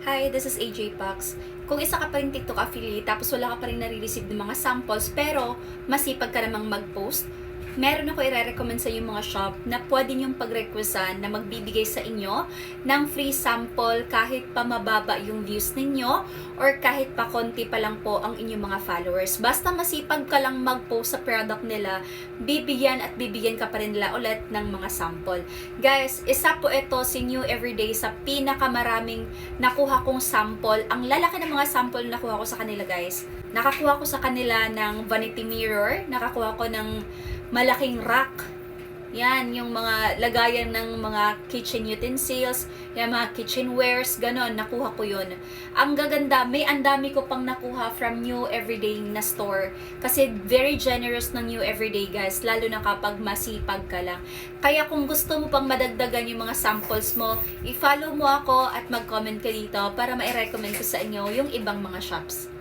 Hi, this is AJ Pax. Kung isa ka pa rin TikTok affiliate tapos wala ka pa rin nare-receive ng mga samples pero masipag ka namang mag-post, meron ako i-recommend sa yung mga shop na pwede niyong pag-requestan na magbibigay sa inyo ng free sample kahit pa mababa yung views ninyo or kahit pa konti pa lang po ang inyong mga followers. Basta masipag ka lang mag-post sa product nila, bibigyan at bibigyan ka pa rin nila ulit ng mga sample. Guys, isa po ito si New Everyday sa pinakamaraming nakuha kong sample. Ang lalaki ng mga sample na nakuha ko sa kanila, guys. Nakakuha ko sa kanila ng vanity mirror, nakakuha ko ng malaking rack. Yan, yung mga lagayan ng mga kitchen utensils, yung mga kitchenwares, ganon, nakuha ko yun. Ang gaganda, ang dami ko pang nakuha from New Everyday na store. Kasi very generous ng New Everyday, guys, lalo na kapag masipag ka lang. Kaya kung gusto mo pang madagdagan yung mga samples mo, i-follow mo ako at mag-comment ka dito para ma-recommend ko sa inyo yung ibang mga shops.